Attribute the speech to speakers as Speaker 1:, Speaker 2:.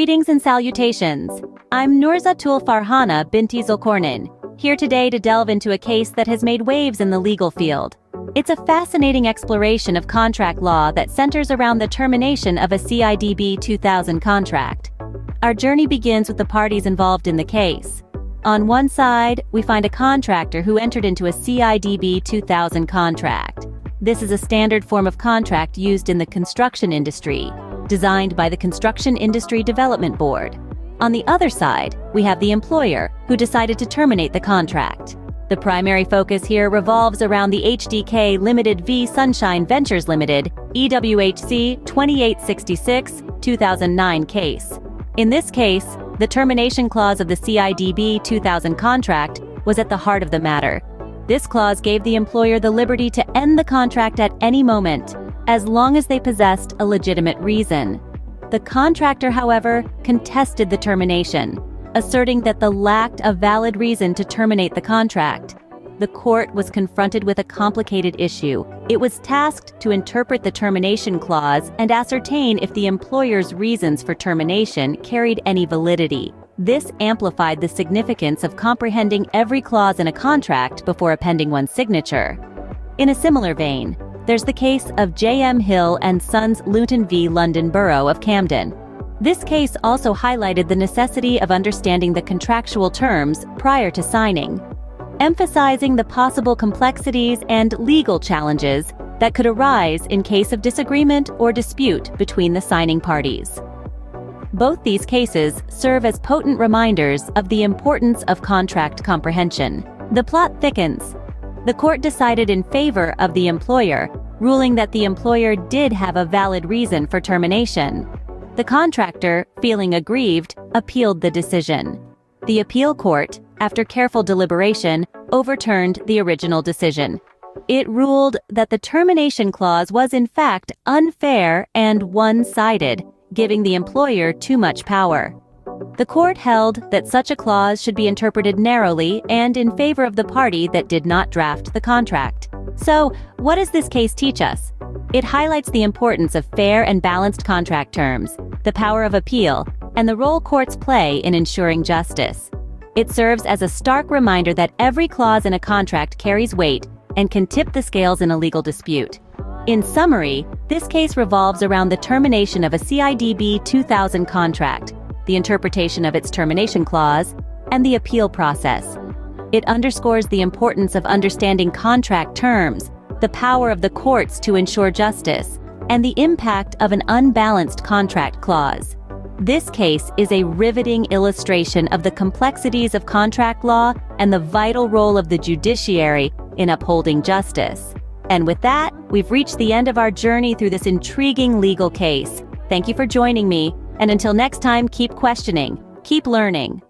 Speaker 1: Greetings and salutations. I'm Zahtul Farhanah, Binti Zulkornain, here today to delve into a case that has made waves in the legal field. It's a fascinating exploration of contract law that centers around the termination of a CIDB 2000 contract. Our journey begins with the parties involved in the case. On one side, we find a contractor who entered into a CIDB 2000 contract. This is a standard form of contract used in the construction industry, designed by the Construction Industry Development Board. On the other side, we have the employer, who decided to terminate the contract. The primary focus here revolves around the HDK Limited v. Sunshine Ventures Limited, DDWQ3423 case. In this case, the termination clause of the CIDB 2000 contract was at the heart of the matter. This clause gave the employer the liberty to end the contract at any moment, as long as they possessed a legitimate reason. The contractor, however, contested the termination, asserting that they lacked a valid reason to terminate the contract. The court was confronted with a complicated issue. It was tasked to interpret the termination clause and ascertain if the employer's reasons for termination carried any validity. This amplified the significance of comprehending every clause in a contract before appending one's signature. In a similar vein, there's the case of J.M. Hill and Sons Luton v. London Borough of Camden. This case also highlighted the necessity of understanding the contractual terms prior to signing, emphasizing the possible complexities and legal challenges that could arise in case of disagreement or dispute between the signing parties. Both these cases serve as potent reminders of the importance of contract comprehension. The plot thickens. The court decided in favor of the employer, ruling that the employer did have a valid reason for termination. The contractor, feeling aggrieved, appealed the decision. The appeal court, after careful deliberation, overturned the original decision. It ruled that the termination clause was in fact unfair and one-sided, giving the employer too much power. The court held that such a clause should be interpreted narrowly and in favor of the party that did not draft the contract. So, what does this case teach us? It highlights the importance of fair and balanced contract terms, the power of appeal, and the role courts play in ensuring justice. It serves as a stark reminder that every clause in a contract carries weight and can tip the scales in a legal dispute. In summary, this case revolves around the termination of a CIDB 2000 contract, the interpretation of its termination clause, and the appeal process. It underscores the importance of understanding contract terms, the power of the courts to ensure justice, and the impact of an unbalanced contract clause. This case is a riveting illustration of the complexities of contract law and the vital role of the judiciary in upholding justice. And with that, we've reached the end of our journey through this intriguing legal case. Thank you for joining me, and until next time, keep questioning, keep learning.